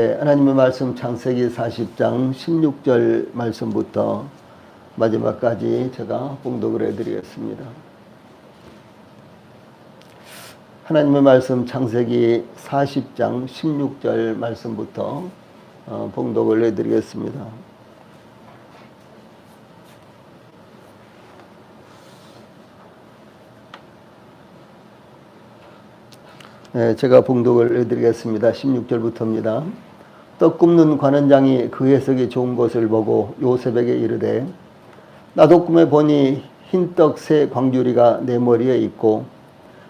하나님의 말씀 창세기 40장 16절 말씀부터 마지막까지 제가 봉독을 해드리겠습니다. 하나님의 말씀 창세기 40장 16절 말씀부터 봉독을 해드리겠습니다. 제가 봉독을 해드리겠습니다. 16절부터입니다. 떡 굽는 관원장이 그 해석이 좋은 것을 보고 요셉에게 이르되 나도 꿈에 보니 흰떡 세 광주리가 내 머리에 있고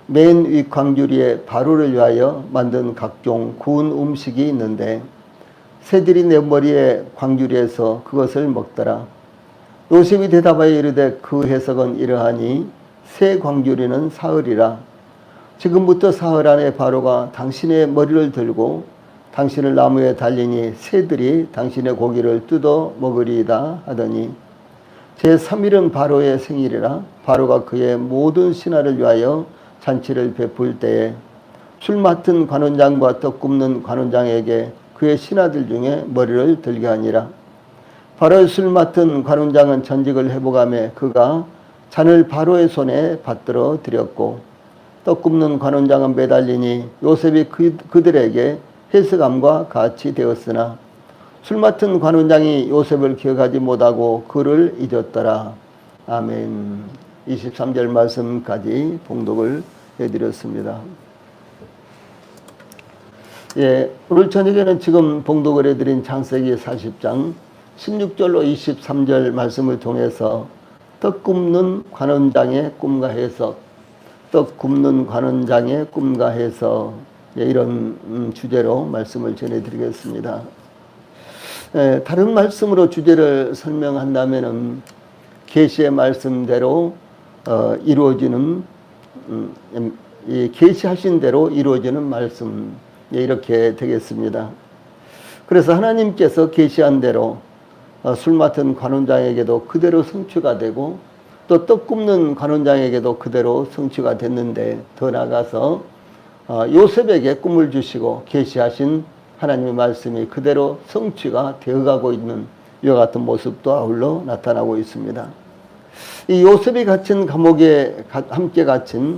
맨 위 광주리에 바로를 위하여 만든 각종 구운 음식이 있는데 새들이 내 머리에 광주리에서 그것을 먹더라. 요셉이 대답하여 이르되 그 해석은 이러하니 새 광주리는 사흘이라. 지금부터 사흘 안에 바로가 당신의 머리를 들고 당신을 나무에 달리니 새들이 당신의 고기를 뜯어 먹으리이다 하더니 제3일은 바로의 생일이라. 바로가 그의 모든 신하를 위하여 잔치를 베풀 때에 술 맡은 관원장과 떡 굽는 관원장에게 그의 신하들 중에 머리를 들게 하니라. 바로의 술 맡은 관원장은 전직을 회복하며 그가 잔을 바로의 손에 받들어 드렸고 떡 굽는 관원장은 매달리니 요셉이 그들에게 해석함과 같이 되었으나 술 맡은 관원장이 요셉을 기억하지 못하고 그를 잊었더라. 아멘. 23절 말씀까지 봉독을 해드렸습니다. 오늘 저녁에는 지금 봉독을 해드린 창세기 40장 16절로 23절 말씀을 통해서 떡 굽는 관원장의 꿈과 해석, 떡 굽는 관원장의 꿈과 해석, 이런 주제로 말씀을 전해드리겠습니다. 다른 말씀으로 주제를 설명한다면은 계시의 말씀대로 이루어지는 이 계시하신 대로 이루어지는 말씀, 이렇게 되겠습니다. 그래서 하나님께서 계시한 대로 술 맡은 관원장에게도 그대로 성취가 되고 또 떡 굽는 관원장에게도 그대로 성취가 됐는데 더 나아가서 요셉에게 꿈을 주시고 계시하신 하나님의 말씀이 그대로 성취가 되어가고 있는 이와 같은 모습도 아울러 나타나고 있습니다. 이 요셉이 갇힌 감옥에 함께 갇힌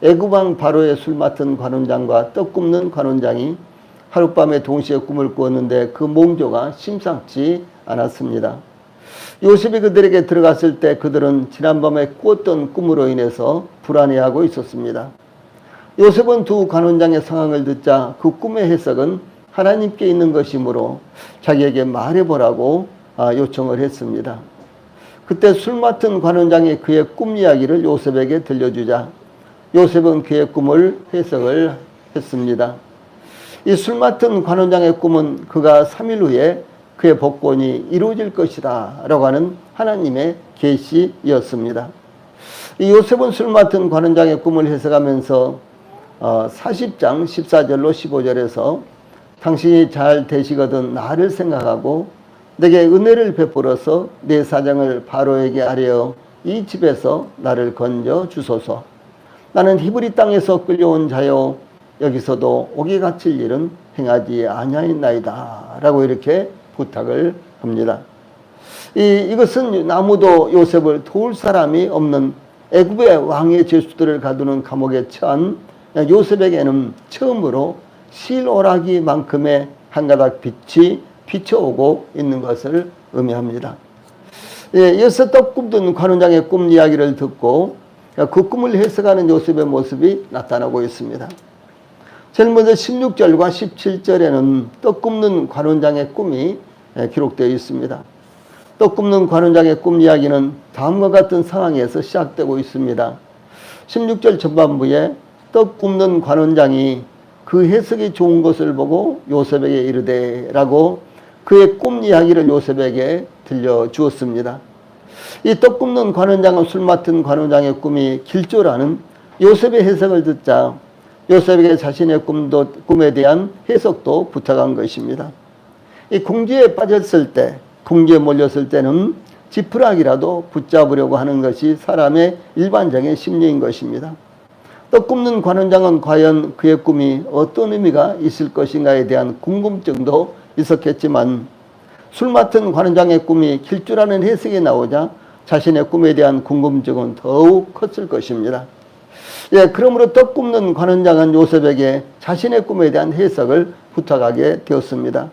애굽왕 바로의 술 맡은 관원장과 떡 굽는 관원장이 하룻밤에 동시에 꿈을 꾸었는데 그 몽조가 심상치 않았습니다. 요셉이 그들에게 들어갔을 때 그들은 지난밤에 꾸었던 꿈으로 인해서 불안해하고 있었습니다. 요셉은 두 관원장의 상황을 듣자 그 꿈의 해석은 하나님께 있는 것이므로 자기에게 말해보라고 요청을 했습니다. 그때 술 맡은 관원장이 그의 꿈 이야기를 요셉에게 들려주자 요셉은 그의 꿈을 해석을 했습니다. 이 술 맡은 관원장의 꿈은 그가 3일 후에 그의 복권이 이루어질 것이다 라고 하는 하나님의 계시였습니다. 이 요셉은 술 맡은 관원장의 꿈을 해석하면서 40장 14절로 15절에서 당신이 잘 되시거든 나를 생각하고 내게 은혜를 베풀어서 내 사정을 바로에게 아뢰어 이 집에서 나를 건져 주소서. 나는 히브리 땅에서 끌려온 자요 여기서도 옥에 갇힐 일은 행하지 아니하였나이다 라고 이렇게 부탁을 합니다. 이것은 아무도 요셉을 도울 사람이 없는 애굽의 왕의 죄수들을 가두는 감옥에 처한 요셉에게는 처음으로 실오라기만큼의 한 가닥 빛이 비춰오고 있는 것을 의미합니다. 이어서 떡 굽던 관원장의 꿈 이야기를 듣고 그 꿈을 해석하는 요셉의 모습이 나타나고 있습니다. 제일 먼저 16절과 17절에는 떡 굽는 관원장의 꿈이 기록되어 있습니다. 떡 굽는 관원장의 꿈 이야기는 다음과 같은 상황에서 시작되고 있습니다. 16절 전반부에 떡 굽는 관원장이 그 해석이 좋은 것을 보고 요셉에게 이르되 라고 그의 꿈 이야기를 요셉에게 들려주었습니다. 이 떡 굽는 관원장은 술 맡은 관원장의 꿈이 길조라는 요셉의 해석을 듣자 요셉에게 자신의 꿈에 대한 해석도 부탁한 것입니다. 이 공주에 빠졌을 때, 공주에 몰렸을 때는 지푸라기라도 붙잡으려고 하는 것이 사람의 일반적인 심리인 것입니다. 떡 굽는 관원장은 과연 그의 꿈이 어떤 의미가 있을 것인가에 대한 궁금증도 있었겠지만 술 맡은 관원장의 꿈이 길주라는 해석이 나오자 자신의 꿈에 대한 궁금증은 더욱 컸을 것입니다. 예, 그러므로 떡 굽는 관원장은 요셉에게 자신의 꿈에 대한 해석을 부탁하게 되었습니다.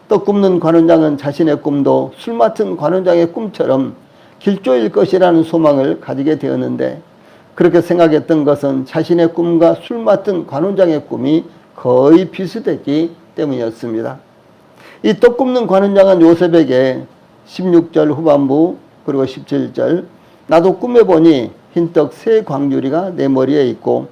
떡 굽는 관원장은 자신의 꿈도 술 맡은 관원장의 꿈처럼 길조일 것이라는 소망을 가지게 되었는데 그렇게 생각했던 것은 자신의 꿈과 술 맡은 관원장의 꿈이 거의 비슷했기 때문이었습니다. 이 떡 굽는 관원장은 요셉에게 16절 후반부 그리고 17절 나도 꿈에 보니 흰떡 세 광주리가 내 머리에 있고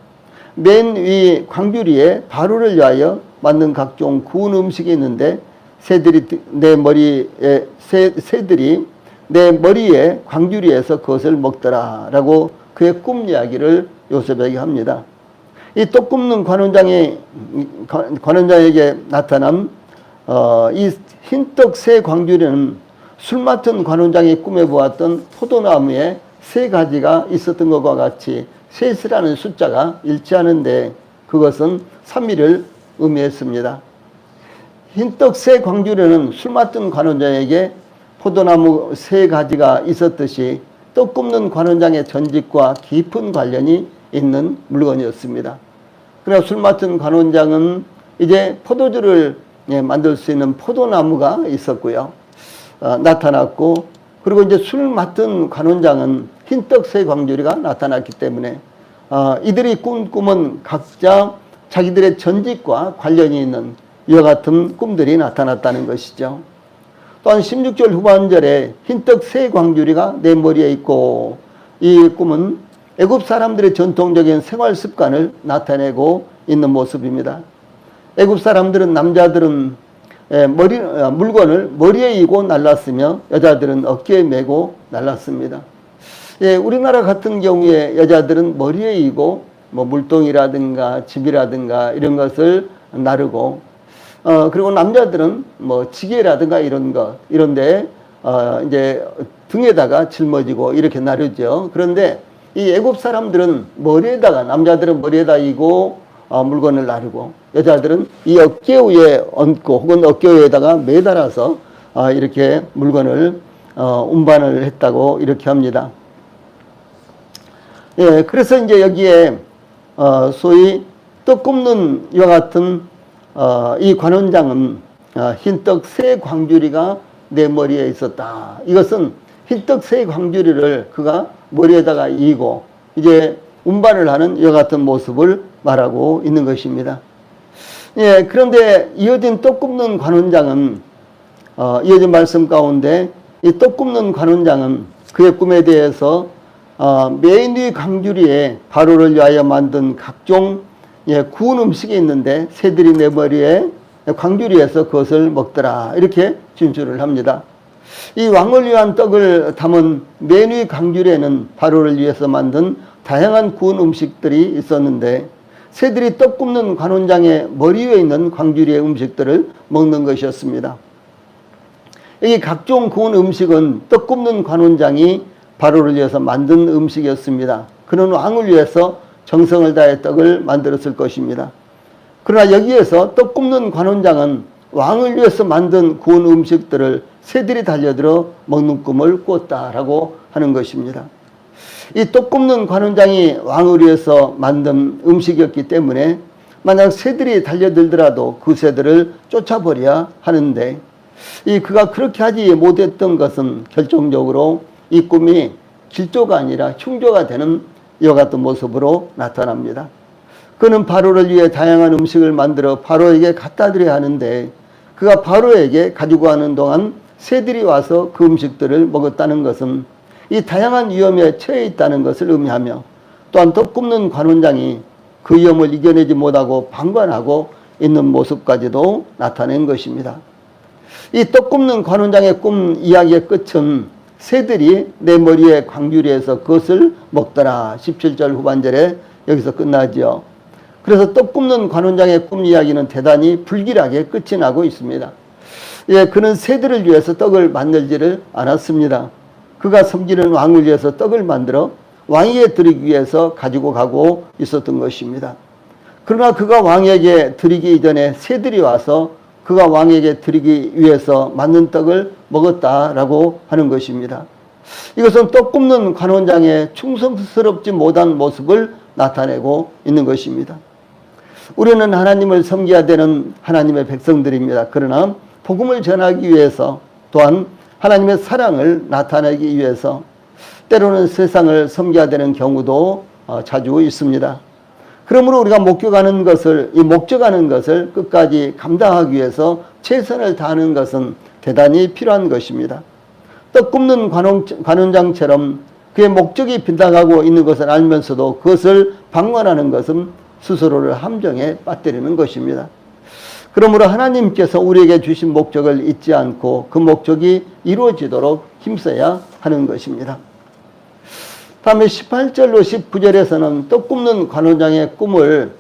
맨 위 광주리에 바로를 위하여 만든 각종 구운 음식이 있는데 새들이 내 머리에 광주리에서 그것을 먹더라 라고 그의 꿈 이야기를 요셉에게 합니다. 이 떡 굽는 관원장에게 나타난 이 흰떡 세 광주리는 술 맡은 관원장이 꿈에 보았던 포도나무에 세 가지가 있었던 것과 같이 셋이라는 숫자가 일치하는데 그것은 3일을 의미했습니다. 흰떡 세 광주리는 술 맡은 관원장에게 포도나무 세 가지가 있었듯이 떡 굽는 관원장의 전직과 깊은 관련이 있는 물건이었습니다. 그러나 술 맡은 관원장은 이제 포도주를 만들 수 있는 포도나무가 있었고요. 나타났고 그리고 이제 술 맡은 관원장은 흰떡 세 광주리가 나타났기 때문에 이들이 꾼 꿈은 각자 자기들의 전직과 관련이 있는 이와 같은 꿈들이 나타났다는 것이죠. 또한 16절 후반절에 흰떡 세 광주리가 내 머리에 있고 이 꿈은 애굽 사람들의 전통적인 생활 습관을 나타내고 있는 모습입니다. 애굽 사람들은 남자들은 물건을 머리에 이고 날랐으며 여자들은 어깨에 메고 날랐습니다. 예, 우리나라 같은 경우에 여자들은 머리에 이고 뭐 물동이라든가 집이라든가 이런 것을 나르고 그리고 남자들은 뭐 지게라든가 이런데 이제 등에다가 짊어지고 이렇게 나르죠. 그런데 이 애굽 사람들은 남자들은 머리에다 이고 물건을 나르고 여자들은 이 어깨 위에 얹고 혹은 어깨 위에다가 매달아서 이렇게 물건을 운반을 했다고 이렇게 합니다. 예, 그래서 이제 여기에 소위 떡 굽는 이와 같은 이 관원장은 흰떡 세 광주리가 내 머리에 있었다. 이것은 흰떡 세 광주리를 그가 머리에다가 이고 이제 운반을 하는 이와 같은 모습을 말하고 있는 것입니다. 예, 그런데 이어진 떡 굽는 관원장은 이어진 말씀 가운데 이 떡 굽는 관원장은 그의 꿈에 대해서 맨 위 광주리에 바로를 위하여 만든 각종 구운 음식이 있는데 새들이 내 머리에 광주리에서 그것을 먹더라 이렇게 진술을 합니다. 이 왕을 위한 떡을 담은 맨 위 광주리에는 바로를 위해서 만든 다양한 구운 음식들이 있었는데 새들이 떡 굽는 관원장의 머리 위에 있는 광주리의 음식들을 먹는 것이었습니다. 이 각종 구운 음식은 떡 굽는 관원장이 바로를 위해서 만든 음식이었습니다. 그는 왕을 위해서 정성을 다해 떡을 만들었을 것입니다. 그러나 여기에서 떡 굽는 관원장은 왕을 위해서 만든 구운 음식들을 새들이 달려들어 먹는 꿈을 꿨다라고 하는 것입니다. 이 떡 굽는 관원장이 왕을 위해서 만든 음식이었기 때문에 만약 새들이 달려들더라도 그 새들을 쫓아버려야 하는데 그가 그렇게 하지 못했던 것은 결정적으로 이 꿈이 길조가 아니라 흉조가 되는 이와 같은 모습으로 나타납니다. 그는 바로를 위해 다양한 음식을 만들어 바로에게 갖다 드려야 하는데 그가 바로에게 가지고 가는 동안 새들이 와서 그 음식들을 먹었다는 것은 이 다양한 위험에 처해 있다는 것을 의미하며 또한 떡 굽는 관원장이 그 위험을 이겨내지 못하고 방관하고 있는 모습까지도 나타낸 것입니다. 이 떡 굽는 관원장의 꿈 이야기의 끝은 새들이 내 머리에 광주리에서 그것을 먹더라 17절 후반절에 여기서 끝나죠. 그래서 떡 굽는 관원장의 꿈 이야기는 대단히 불길하게 끝이 나고 있습니다. 예, 그는 새들을 위해서 떡을 만들지를 않았습니다. 그가 섬기는 왕을 위해서 떡을 만들어 왕에게 드리기 위해서 가지고 가고 있었던 것입니다. 그러나 그가 왕에게 드리기 이전에 새들이 와서 그가 왕에게 드리기 위해서 만든 떡을 먹었다라고 하는 것입니다. 이것은 떡 굽는 관원장의 충성스럽지 못한 모습을 나타내고 있는 것입니다. 우리는 하나님을 섬겨야 되는 하나님의 백성들입니다. 그러나 복음을 전하기 위해서 또한 하나님의 사랑을 나타내기 위해서 때로는 세상을 섬겨야 되는 경우도 자주 있습니다. 그러므로 우리가 목적하는 것을 끝까지 감당하기 위해서 최선을 다하는 것은 대단히 필요한 것입니다. 떡 굽는 관원장처럼 그의 목적이 빗나가고 있는 것을 알면서도 그것을 방관하는 것은 스스로를 함정에 빠뜨리는 것입니다. 그러므로 하나님께서 우리에게 주신 목적을 잊지 않고 그 목적이 이루어지도록 힘써야 하는 것입니다. 다음에 18절로 19절에서는 떡 굽는 관원장의 꿈을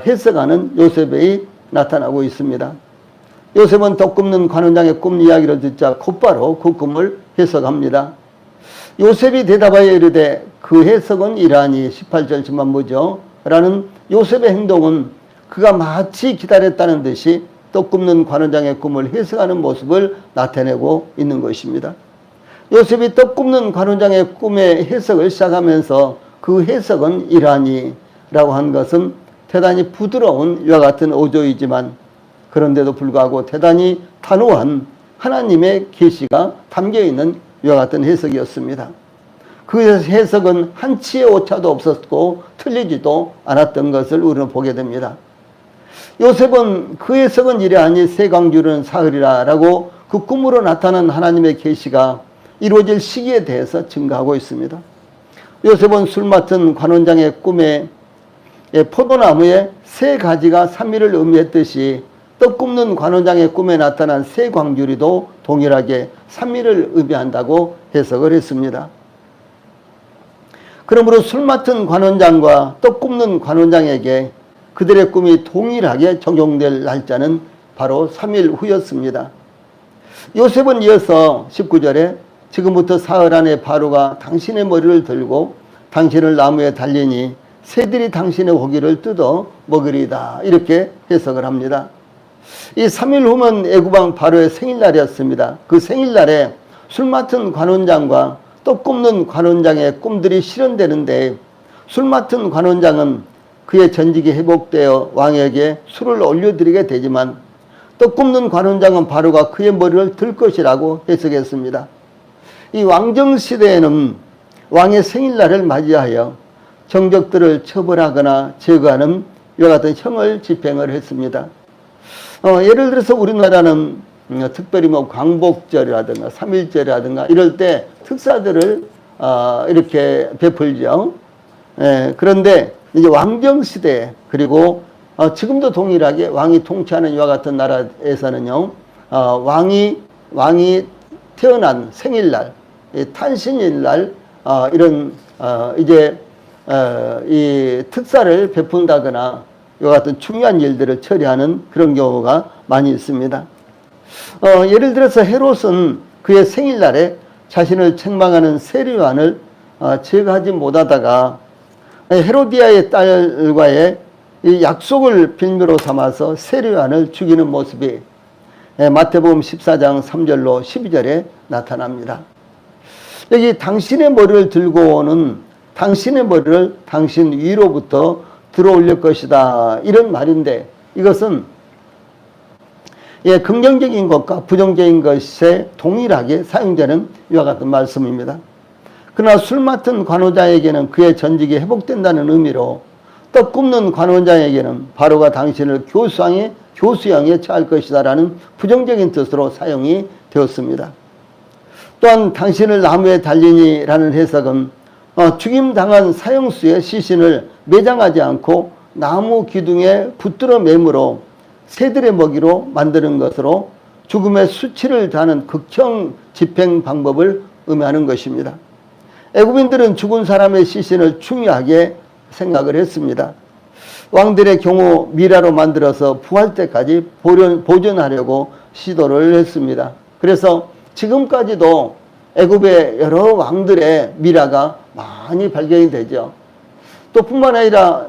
해석하는 요셉이 나타나고 있습니다. 요셉은 떡 굽는 관원장의 꿈 이야기를 듣자 곧바로 그 꿈을 해석합니다. 요셉이 대답하여 이르되 그 해석은 이러하니 18절 전반부죠. 라는 요셉의 행동은 그가 마치 기다렸다는 듯이 떡 굽는 관원장의 꿈을 해석하는 모습을 나타내고 있는 것입니다. 요셉이 떡 굽는 관원장의 꿈의 해석을 시작하면서 그 해석은 이러하니 라고 한 것은 대단히 부드러운 이와 같은 어조이지만 그런데도 불구하고 대단히 단호한 하나님의 계시가 담겨있는 이와 같은 해석이었습니다. 그 해석은 한치의 오차도 없었고 틀리지도 않았던 것을 우리는 보게 됩니다. 요셉은 그 해석은 이러하니 새 광주는 사흘이라 라고 그 꿈으로 나타난 하나님의 계시가 이루어질 시기에 대해서 증거하고 있습니다. 요셉은 술 맡은 관원장의 꿈에 포도나무에 세 가지가 3일을 의미했듯이 떡 굽는 관원장의 꿈에 나타난 세 광주리도 동일하게 3일을 의미한다고 해석을 했습니다. 그러므로 술 맡은 관원장과 떡 굽는 관원장에게 그들의 꿈이 동일하게 적용될 날짜는 바로 3일 후였습니다. 요셉은 이어서 19절에 지금부터 사흘 안에 바로가 당신의 머리를 들고 당신을 나무에 달리니 새들이 당신의 고기를 뜯어 먹으리다 이렇게 해석을 합니다. 이 3일 후면 애굽왕 바로의 생일날이었습니다. 그 생일날에 술 맡은 관원장과 떡 굽는 관원장의 꿈들이 실현되는데 술 맡은 관원장은 그의 전직이 회복되어 왕에게 술을 올려드리게 되지만 떡 굽는 관원장은 바로가 그의 머리를 들 것이라고 해석했습니다. 이 왕정시대에는 왕의 생일날을 맞이하여 정적들을 처벌하거나 제거하는 이와 같은 형을 집행을 했습니다. 예를 들어서 우리나라는 특별히 뭐 광복절이라든가 3.1절이라든가 이럴 때 특사들을 이렇게 베풀죠. 그런데 이제 왕정시대 그리고 지금도 동일하게 왕이 통치하는 이와 같은 나라에서는요, 왕이 태어난 생일날, 탄신일날, 이런, 이 특사를 베푼다거나 이와 같은 중요한 일들을 처리하는 그런 경우가 많이 있습니다. 예를 들어서 헤롯은 그의 생일날에 자신을 책망하는 세리요한을 제거하지 못하다가 헤로디아의 딸과의 이 약속을 빌미로 삼아서 세리요한을 죽이는 모습이 마태복음 14장 3절로 12절에 나타납니다. 여기 당신의 머리를 들고 오는 당신의 머리를 당신 위로부터 들어올릴 것이다 이런 말인데 이것은 긍정적인 것과 부정적인 것에 동일하게 사용되는 이와 같은 말씀입니다. 그러나 술 맡은 관원장에게는 그의 전직이 회복된다는 의미로 떡 굽는 관원장에게는 바로가 당신을 교수형에 처할 것이다 라는 부정적인 뜻으로 사용이 되었습니다. 또한 당신을 나무에 달리니 라는 해석은 죽임당한 사형수의 시신을 매장하지 않고 나무 기둥에 붙들어 매므로 새들의 먹이로 만드는 것으로 죽음의 수치를 다하는 극형 집행 방법을 의미하는 것입니다. 애굽인들은 죽은 사람의 시신을 중요하게 생각을 했습니다. 왕들의 경우 미라로 만들어서 부활 때까지 보존하려고 시도를 했습니다. 그래서 지금까지도 애굽의 여러 왕들의 미라가 많이 발견이 되죠. 또 뿐만 아니라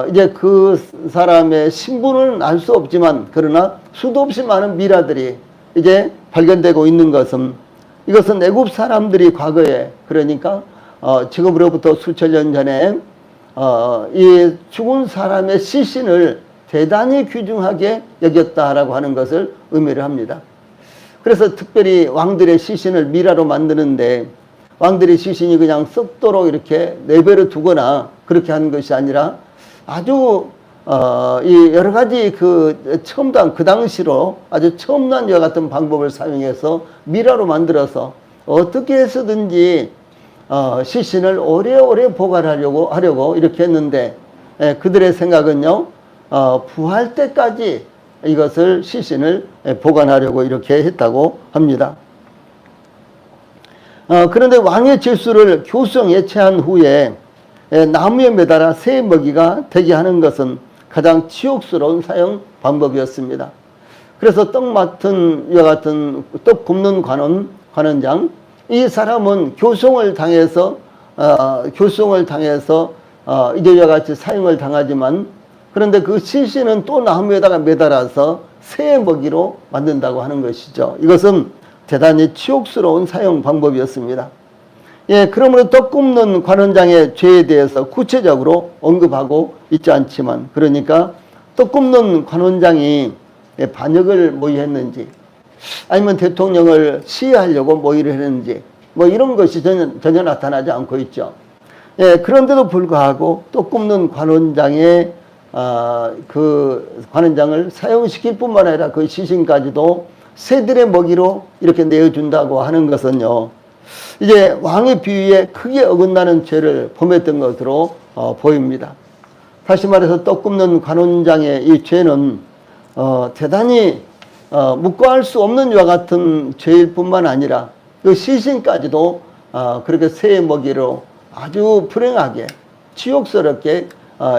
이제 그 사람의 신분은 알 수 없지만 그러나 수도 없이 많은 미라들이 이제 발견되고 있는 것은 이것은 애굽 사람들이 과거에 그러니까 지금으로부터 수천 년 전에 이 죽은 사람의 시신을 대단히 귀중하게 여겼다라고 하는 것을 의미를 합니다. 그래서 특별히 왕들의 시신을 미라로 만드는데 왕들의 시신이 그냥 썩도록 이렇게 내버려 두거나 그렇게 하는 것이 아니라 아주 이 여러 가지 그 첨단 그 당시로 아주 첨단 여 같은 방법을 사용해서 미라로 만들어서 어떻게 해서든지 시신을 오래오래 보관하려고 이렇게 했는데 그들의 생각은요 부활 때까지 이것을 시신을 보관하려고 이렇게 했다고 합니다. 그런데 왕의 질수를 교수형에 체한 후에 나무에 매달아 새 먹이가 되게 하는 것은 가장 치욕스러운 사용 방법이었습니다. 그래서 떡 맡은 이와 같은 떡 굽는 관원장 이 사람은 교송을 당해서 이제 이와 같이 사형을 당하지만 그런데 그 시신은 또 나무에다가 매달아서 새 먹이로 만든다고 하는 것이죠. 이것은 대단히 치욕스러운 사용 방법이었습니다. 예, 그러므로 떡 굽는 관원장의 죄에 대해서 구체적으로 언급하고 있지 않지만 그러니까 떡 굽는 관원장이 반역을 모의했는지 아니면 대통령을 시해하려고 모의를 했는지 뭐 이런 것이 전혀 나타나지 않고 있죠. 예, 그런데도 불구하고 떡 굽는 관원장의 그 관원장을 사용시킬 뿐만 아니라 그 시신까지도 새들의 먹이로 이렇게 내어준다고 하는 것은요. 이제 왕의 비위에 크게 어긋나는 죄를 범했던 것으로 보입니다. 다시 말해서 떡 굽는 관원장의 이 죄는 대단히 묵과할 수 없는 이와 같은 죄일 뿐만 아니라 그 시신까지도 그렇게 새의 먹이로 아주 불행하게 치욕스럽게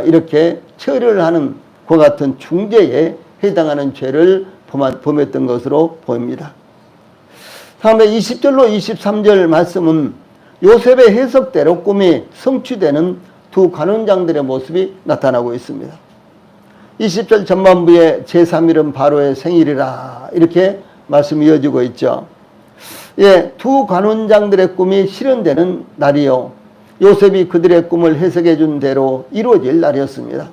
이렇게 처리를 하는 그 같은 중죄에 해당하는 죄를 범했던 것으로 보입니다. 다음에 20절로 23절 말씀은 요셉의 해석대로 꿈이 성취되는 두 관원장들의 모습이 나타나고 있습니다. 20절 전반부에 제3일은 바로의 생일이라 이렇게 말씀이 이어지고 있죠. 예, 두 관원장들의 꿈이 실현되는 날이요. 요셉이 그들의 꿈을 해석해 준 대로 이루어질 날이었습니다.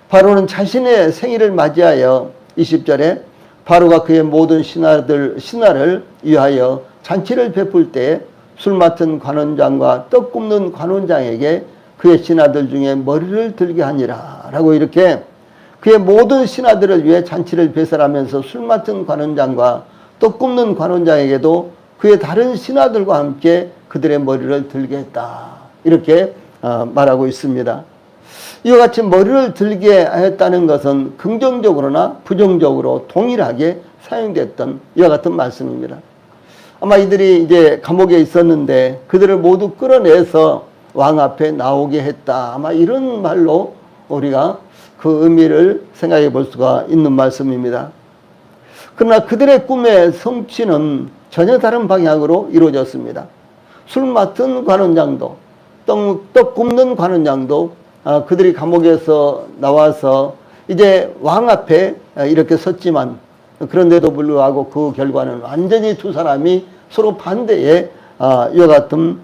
바로는 자신의 생일을 맞이하여 20절에 바로가 그의 모든 신하를 위하여 잔치를 베풀 때 술 맡은 관원장과 떡 굽는 관원장에게 그의 신하들 중에 머리를 들게 하니라 라고 이렇게 그의 모든 신하들을 위해 잔치를 배설하면서 술 맡은 관원장과 떡 굽는 관원장에게도 그의 다른 신하들과 함께 그들의 머리를 들게 했다 이렇게 말하고 있습니다. 이와 같이 머리를 들게 했다는 것은 긍정적으로나 부정적으로 동일하게 사용됐던 이와 같은 말씀입니다. 아마 이들이 이제 감옥에 있었는데 그들을 모두 끌어내서 왕 앞에 나오게 했다. 아마 이런 말로 우리가 그 의미를 생각해 볼 수가 있는 말씀입니다. 그러나 그들의 꿈의 성취는 전혀 다른 방향으로 이루어졌습니다. 술 맡은 관원장도 떡 굽는 관원장도 그들이 감옥에서 나와서 이제 왕 앞에 이렇게 섰지만 그런데도 불구하고 그 결과는 완전히 두 사람이 서로 반대의 이와 같은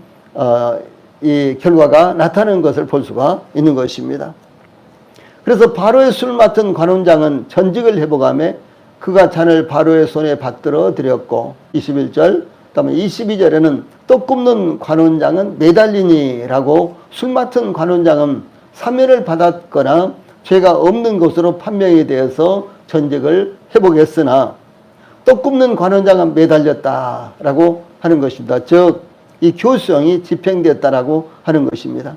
이 결과가 나타나는 것을 볼 수가 있는 것입니다. 그래서 바로의 술 맡은 관원장은 전직을 회복하며 그가 잔을 바로의 손에 받들어 드렸고 21절 그다음에 22절에는 떡 굽는 관원장은 매달리니라고 술 맡은 관원장은 사면을 받았거나 죄가 없는 것으로 판명이 되어서 전직을 회복했으나 떡 굽는 관원장은 매달렸다라고 하는 것입니다. 즉 이 교수형이 집행됐다라고 하는 것입니다.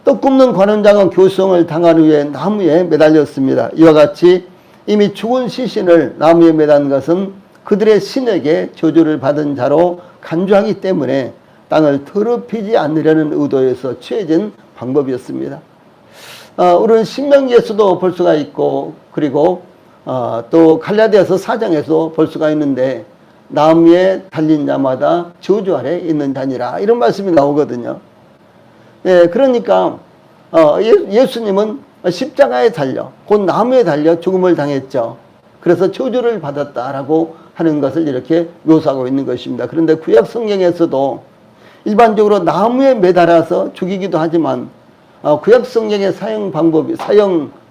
떡 굽는 관원장은 교수형을 당한 후에 나무에 매달렸습니다. 이와 같이 이미 죽은 시신을 나무에 매단 것은 그들의 신에게 저주를 받은 자로 간주하기 때문에 땅을 더럽히지 않으려는 의도에서 취해진 방법이었습니다. 우리는 신명기에서도 볼 수가 있고 그리고 또 갈라디아서 4장에서 볼 수가 있는데 나무에 달린 자마다 저주 아래 있는 자니라. 이런 말씀이 나오거든요. 예, 그러니까 예수님은 십자가에 달려 곧 나무에 달려 죽음을 당했죠. 그래서 저주를 받았다라고 하는 것을 이렇게 묘사하고 있는 것입니다. 그런데 구약 성경에서도 일반적으로 나무에 매달아서 죽이기도 하지만 구약 성경의 사형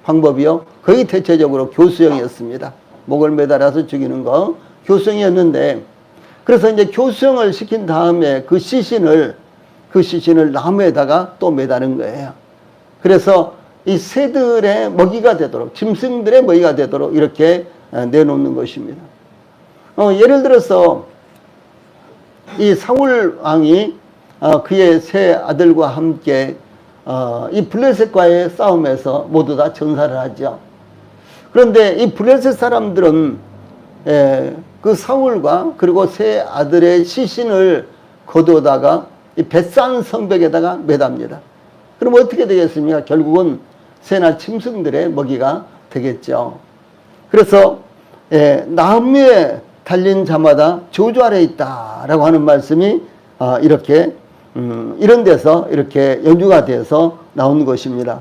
방법이요 거의 대체적으로 교수형이었습니다. 목을 매달아서 죽이는 거 교수형이었는데, 그래서 이제 교수형을 시킨 다음에 그 시신을 나무에다가 또 매다는 거예요. 그래서 이 새들의 먹이가 되도록, 짐승들의 먹이가 되도록 이렇게 내놓는 것입니다. 예를 들어서 이 사울 왕이 그의 세 아들과 함께 이 블레셋과의 싸움에서 모두 다 전사를 하죠. 그런데 이 블레셋 사람들은 그 사울과 그리고 세 아들의 시신을 거두다가 이 벳산 성벽에다가 매답니다. 그럼 어떻게 되겠습니까? 결국은 새나 짐승들의 먹이가 되겠죠. 그래서 나무에 달린 자마다 저주 아래 있다라고 하는 말씀이 이렇게 이런 데서 이렇게 연주가 돼서 나온 것입니다.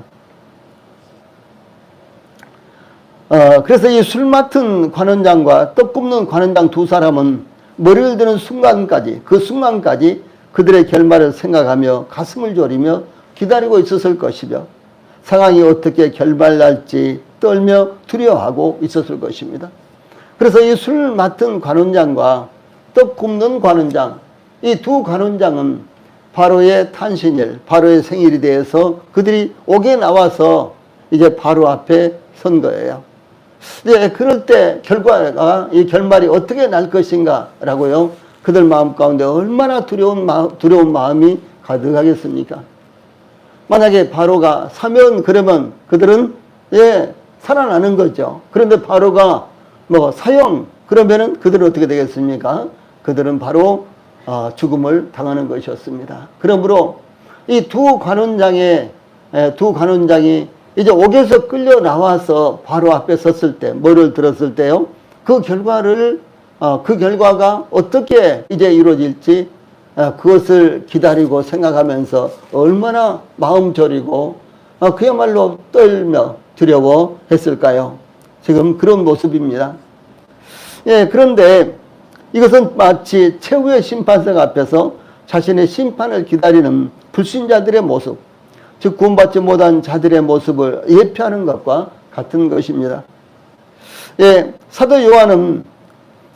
그래서 이 술 맡은 관원장과 떡 굽는 관원장 두 사람은 머리를 드는 순간까지, 그 순간까지 그들의 결말을 생각하며 가슴을 졸이며 기다리고 있었을 것이며 상황이 어떻게 결말날지 떨며 두려워하고 있었을 것입니다. 그래서 이 술 맡은 관원장과 떡 굽는 관원장, 이 두 관원장은 바로의 탄신일, 바로의 생일이 돼서 그들이 옥에 나와서 이제 바로 앞에 선 거예요. 이제 그럴 때 이 결말이 어떻게 날 것인가 라고요. 그들 마음 가운데 얼마나 두려운 마음이 가득하겠습니까? 만약에 바로가 사면 그러면 그들은 살아나는 거죠. 그런데 바로가 사형 그러면은 그들은 어떻게 되겠습니까? 그들은 바로 죽음을 당하는 것이었습니다. 그러므로 이 두 관원장이 이제 옥에서 끌려 나와서 바로 앞에 섰을 때, 뭐를 들었을 때요, 그 결과가 어떻게 이제 이루어질지 그것을 기다리고 생각하면서 얼마나 마음 졸이고 그야말로 떨며 두려워했을까요? 지금 그런 모습입니다. 그런데 이것은 마치 최후의 심판석 앞에서 자신의 심판을 기다리는 불신자들의 모습, 즉 구원받지 못한 자들의 모습을 예표하는 것과 같은 것입니다. 사도 요한은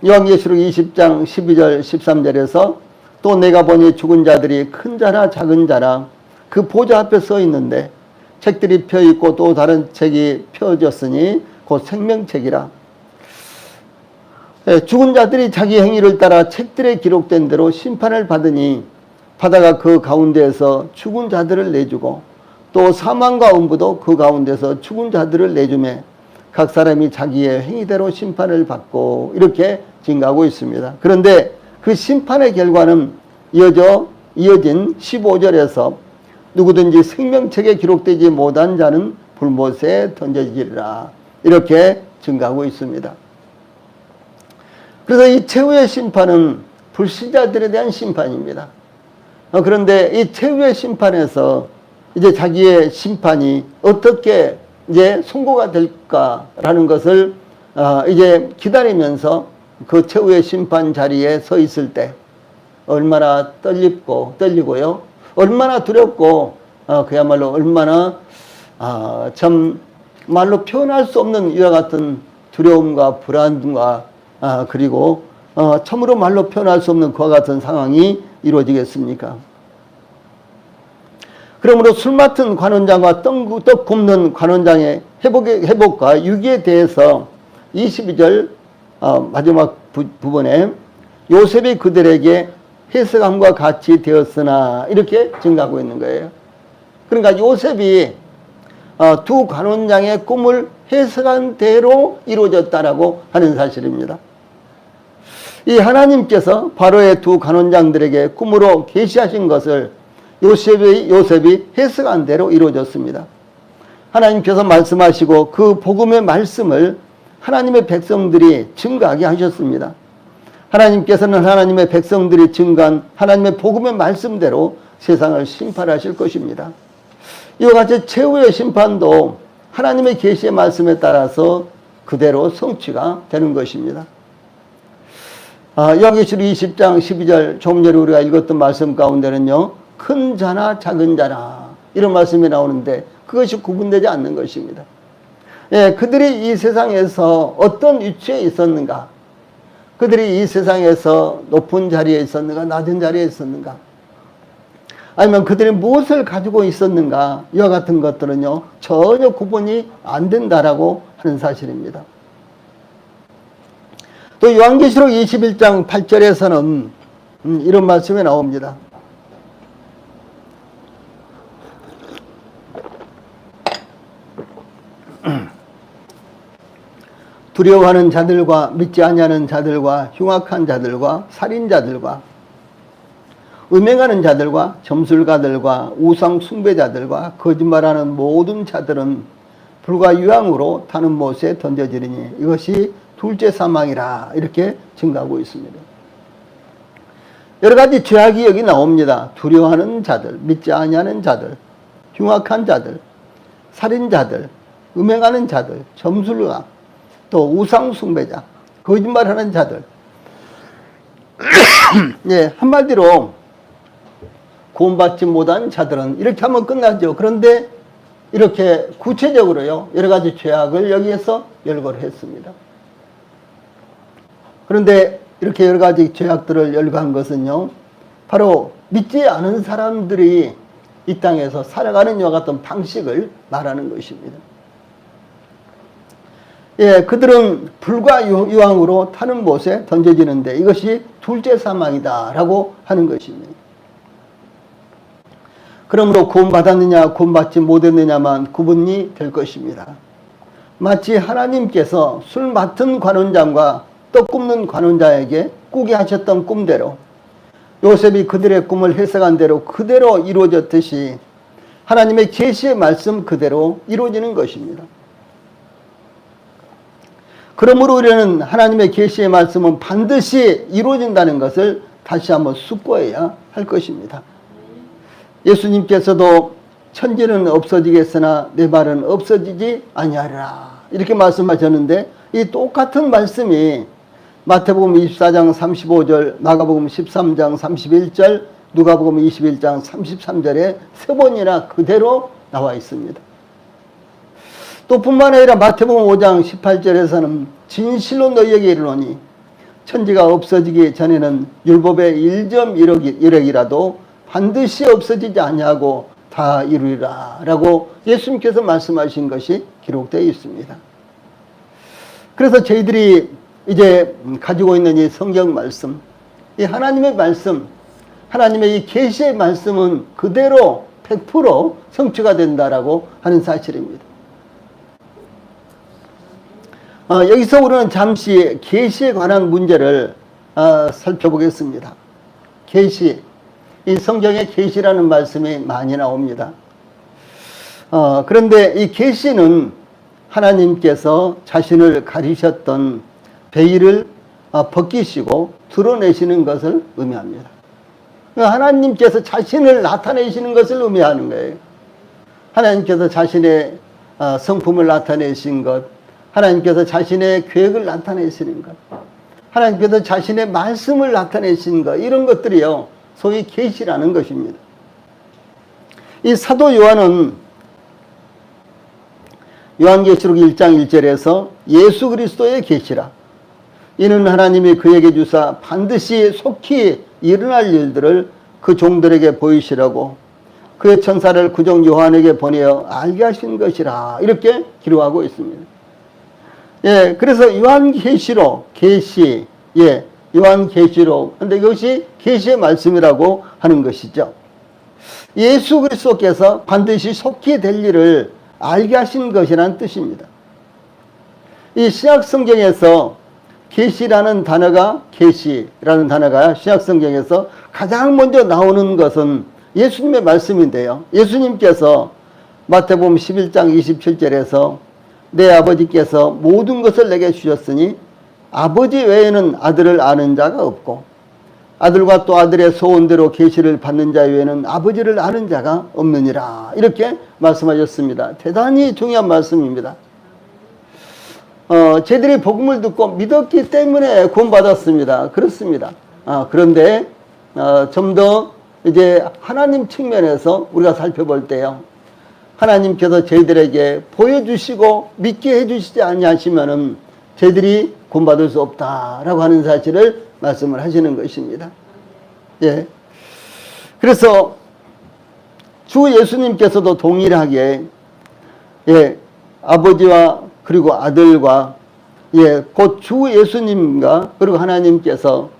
요한계시록 20장 12절 13절에서 또 내가 보니 죽은 자들이 큰 자나 작은 자나 그 보좌 앞에 서 있는데 책들이 펴 있고 또 다른 책이 펴졌으니 곧 생명책이라. 죽은 자들이 자기 행위를 따라 책들에 기록된 대로 심판을 받으니 바다가 그 가운데에서 죽은 자들을 내주고 또 사망과 음부도 그 가운데서 죽은 자들을 내주매 각 사람이 자기의 행위대로 심판을 받고 이렇게 증가하고 있습니다. 그런데 그 심판의 결과는 이어진 15절에서 누구든지 생명책에 기록되지 못한 자는 불못에 던져지리라 이렇게 증가하고 있습니다. 그래서 이 최후의 심판은 불신자들에 대한 심판입니다. 그런데 이 최후의 심판에서 이제 자기의 심판이 어떻게 이제 선고가 될까라는 것을 이제 기다리면서 그 최후의 심판 자리에 서 있을 때 얼마나 떨리고요. 얼마나 두렵고 그야말로 얼마나 참 말로 표현할 수 없는 이와 같은 두려움과 불안과 그리고 참으로 말로 표현할 수 없는 그와 같은 상황이 이루어지겠습니까? 그러므로 술 맡은 관원장과 떡 굽는 관원장의 회복과 유기에 대해서 22절 마지막 부분에 요셉이 그들에게 해석함과 같이 되었으나 이렇게 증가하고 있는 거예요. 그러니까 요셉이 두 관원장의 꿈을 해석한 대로 이루어졌다라고 하는 사실입니다. 이 하나님께서 바로의 두 관원장들에게 꿈으로 계시하신 것을 요셉이 해석한 대로 이루어졌습니다. 하나님께서 말씀하시고 그 복음의 말씀을 하나님의 백성들이 증거하게 하셨습니다. 하나님께서는 하나님의 백성들이 증거한 하나님의 복음의 말씀대로 세상을 심판하실 것입니다. 이와 같이 최후의 심판도 하나님의 계시의 말씀에 따라서 그대로 성취가 되는 것입니다. 요한계시록 20장 12절 조금 전에 우리가 읽었던 말씀 가운데는요, 큰 자나 작은 자나 이런 말씀이 나오는데 그것이 구분되지 않는 것입니다. 예, 그들이 이 세상에서 어떤 위치에 있었는가, 그들이 이 세상에서 높은 자리에 있었는가, 낮은 자리에 있었는가, 아니면 그들이 무엇을 가지고 있었는가, 이와 같은 것들은요 전혀 구분이 안 된다라고 하는 사실입니다. 또 요한계시록 21장 8절에서는 이런 말씀이 나옵니다. 두려워하는 자들과 믿지 아니하는 자들과 흉악한 자들과 살인자들과 음행하는 자들과 점술가들과 우상 숭배자들과 거짓말하는 모든 자들은 불과 유황으로 타는 못에 던져지리니 이것이 둘째 사망이라, 이렇게 증가하고 있습니다. 여러 가지 죄악이 여기 나옵니다. 두려워하는 자들, 믿지 아니하는 자들, 흉악한 자들, 살인자들, 음행하는 자들, 점술가, 또 우상 숭배자, 거짓말하는 자들. 예, 한마디로 구원받지 못한 자들은 이렇게 하면 끝나죠. 그런데 이렇게 구체적으로요 여러 가지 죄악을 여기에서 열거를 했습니다. 그런데 이렇게 여러 가지 죄악들을 열거한 것은요 바로 믿지 않은 사람들이 이 땅에서 살아가는 이와 같은 방식을 말하는 것입니다. 예, 그들은 불과 유황으로 타는 못에 던져지는데 이것이 둘째 사망이다 라고 하는 것입니다. 그러므로 구원받았느냐 구원받지 못했느냐만 구분이 될 것입니다. 마치 하나님께서 술 맡은 관원장과 떡 굽는 관원자에게 꾸게 하셨던 꿈대로 요셉이 그들의 꿈을 해석한 대로 그대로 이루어졌듯이 하나님의 계시의 말씀 그대로 이루어지는 것입니다. 그러므로 우리는 하나님의 계시의 말씀은 반드시 이루어진다는 것을 다시 한번 숙고해야 할 것입니다. 예수님께서도 천지는 없어지겠으나 내 말은 없어지지 아니하리라 이렇게 말씀하셨는데 이 똑같은 말씀이 마태복음 24장 35절, 마가복음 13장 31절, 누가복음 21장 33절에 세 번이나 그대로 나와 있습니다. 또 뿐만 아니라 마태복음 5장 18절에서는 진실로 너희에게 이르노니 천지가 없어지기 전에는 율법의 1.1억이라도 반드시 없어지지 아니하고 다 이루리라 라고 예수님께서 말씀하신 것이 기록되어 있습니다. 그래서 저희들이 이제 가지고 있는 이 성경 말씀, 이 하나님의 말씀, 하나님의 이 계시의 말씀은 그대로 100% 성취가 된다라고 하는 사실입니다. 여기서 우리는 잠시 계시에 관한 문제를 살펴보겠습니다. 계시, 이 성경에 계시라는 말씀이 많이 나옵니다. 그런데 이 계시는 하나님께서 자신을 가리셨던 베일을 벗기시고 드러내시는 것을 의미합니다. 하나님께서 자신을 나타내시는 것을 의미하는 거예요. 하나님께서 자신의 성품을 나타내신 것, 하나님께서 자신의 계획을 나타내시는 것, 하나님께서 자신의 말씀을 나타내신 것, 이런 것들이요 소위 계시라는 것입니다. 이 사도 요한은 요한계시록 1장 1절에서 예수 그리스도의 계시라, 이는 하나님이 그에게 주사 반드시 속히 일어날 일들을 그 종들에게 보이시라고 그의 천사를 그종 요한에게 보내어 알게 하신 것이라, 이렇게 기록하고 있습니다. 예, 그래서 요한계시록, 계시, 예, 요한계시록, 근데 이것이 계시의 말씀이라고 하는 것이죠. 예수 그리스도께서 반드시 속히 될 일을 알게 하신 것이라는 뜻입니다. 이 신약 성경에서 계시라는 단어가, 계시라는 단어가 신약 성경에서 가장 먼저 나오는 것은 예수님의 말씀인데요. 예수님께서 마태복음 11장 27절에서 내 아버지께서 모든 것을 내게 주셨으니 아버지 외에는 아들을 아는 자가 없고 아들과 또 아들의 소원대로 계시를 받는 자 외에는 아버지를 아는 자가 없느니라. 이렇게 말씀하셨습니다. 대단히 중요한 말씀입니다. 저희들이 복음을 듣고 믿었기 때문에 구원받았습니다. 그렇습니다. 그런데 좀 더 이제 하나님 측면에서 우리가 살펴볼 때요, 하나님께서 저희들에게 보여주시고 믿게 해주시지 아니하시면은 저희들이 구원받을 수 없다라고 하는 사실을 말씀을 하시는 것입니다. 예. 그래서 주 예수님께서도 동일하게, 예, 아버지와 그리고 아들과, 예, 곧 주 예수님과 그리고 하나님께서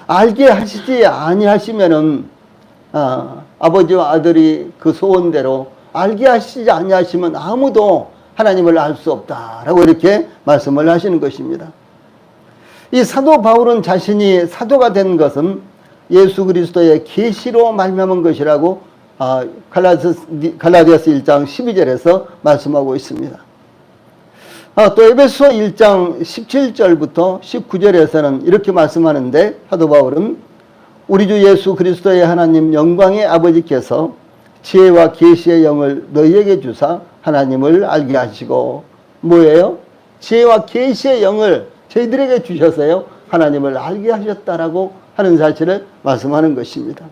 알게 하시지 아니하시면은 아버지와 아들이 그 소원대로 알게 하시지 아니하시면 아무도 하나님을 알 수 없다라고 이렇게 말씀을 하시는 것입니다. 이 사도 바울은 자신이 사도가 된 것은 예수 그리스도의 계시로 말미암은 것이라고 갈라디아서 1장 12절에서 말씀하고 있습니다. 또 에베소 1장 17절부터 19절에서는 이렇게 말씀하는데, 사도 바울은 우리 주 예수 그리스도의 하나님 영광의 아버지께서 지혜와 계시의 영을 너희에게 주사 하나님을 알게 하시고, 뭐예요? 지혜와 계시의 영을 저희들에게 주셔서요, 하나님을 알게 하셨다라고 하는 사실을 말씀하는 것입니다.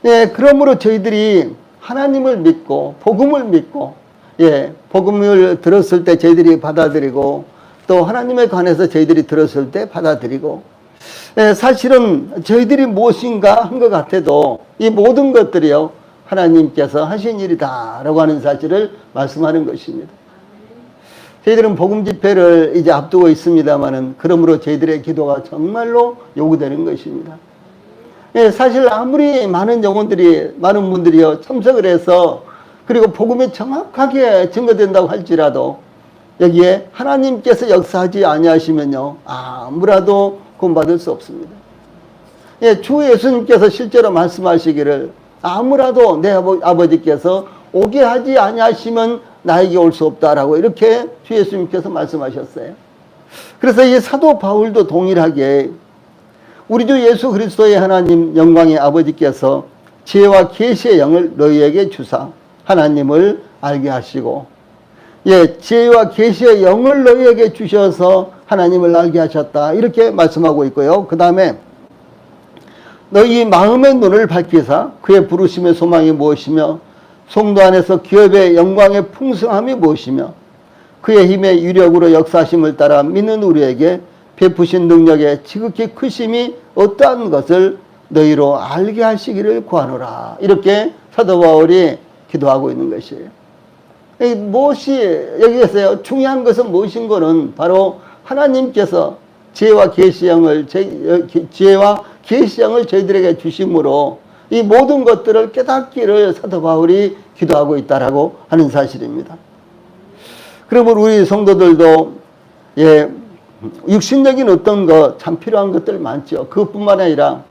예, 그러므로 저희들이 하나님을 믿고 복음을 믿고, 예, 복음을 들었을 때 저희들이 받아들이고, 또 하나님에 관해서 저희들이 들었을 때 받아들이고, 예, 사실은 저희들이 무엇인가 한 것 같아도 이 모든 것들이요, 하나님께서 하신 일이다라고 하는 사실을 말씀하는 것입니다. 저희들은 복음 집회를 이제 앞두고 있습니다만은, 그러므로 저희들의 기도가 정말로 요구되는 것입니다. 예, 사실 아무리 많은 영혼들이, 많은 분들이요, 참석을 해서 그리고 복음이 정확하게 증거된다고 할지라도 여기에 하나님께서 역사하지 아니하시면요, 아무라도 구원받을 수 없습니다. 예, 주 예수님께서 실제로 말씀하시기를 아무라도 내 아버지께서 오게 하지 아니하시면 나에게 올 수 없다라고 이렇게 주 예수님께서 말씀하셨어요. 그래서 이 사도 바울도 동일하게 우리 주 예수 그리스도의 하나님 영광의 아버지께서 지혜와 계시의 영을 너희에게 주사 하나님을 알게 하시고, 예, 지혜와 계시의 영을 너희에게 주셔서 하나님을 알게 하셨다, 이렇게 말씀하고 있고요. 그 다음에 너희 마음의 눈을 밝히사 그의 부르심의 소망이 무엇이며 성도 안에서 기업의 영광의 풍성함이 무엇이며 그의 힘의 유력으로 역사하심을 따라 믿는 우리에게 베푸신 능력의 지극히 크심이 어떠한 것을 너희로 알게 하시기를 구하노라, 이렇게 사도 바울이 기도하고 있는 것이에요. 무엇이 여기에서요, 중요한 것은 무엇인 거는 바로 하나님께서 지혜와 계시의 영을 저희들에게 주심으로 이 모든 것들을 깨닫기를 사도 바울이 기도하고 있다라고 하는 사실입니다. 그러면 우리 성도들도, 예, 육신적인 어떤 것 참 필요한 것들 많죠. 그것뿐만 아니라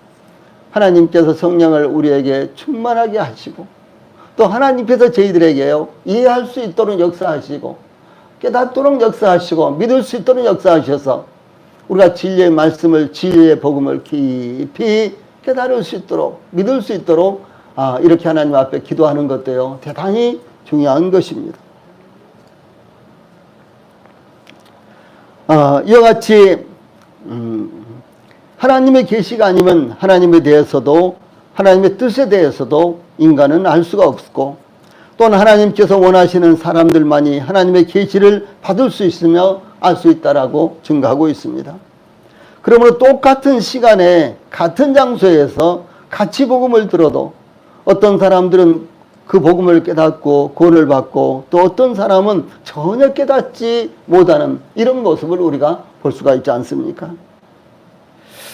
하나님께서 성령을 우리에게 충만하게 하시고, 또 하나님께서 저희들에게요, 이해할 수 있도록 역사하시고, 깨닫도록 역사하시고, 믿을 수 있도록 역사하셔서 우리가 진리의 말씀을, 진리의 복음을 깊이 깨달을 수 있도록, 믿을 수 있도록 이렇게 하나님 앞에 기도하는 것도요, 대단히 중요한 것입니다. 이와 같이 하나님의 계시가 아니면 하나님에 대해서도, 하나님의 뜻에 대해서도 인간은 알 수가 없고, 또는 하나님께서 원하시는 사람들만이 하나님의 계시를 받을 수 있으며 알 수 있다라고 증거하고 있습니다. 그러므로 똑같은 시간에 같은 장소에서 같이 복음을 들어도 어떤 사람들은 그 복음을 깨닫고 구원을 받고, 또 어떤 사람은 전혀 깨닫지 못하는 이런 모습을 우리가 볼 수가 있지 않습니까?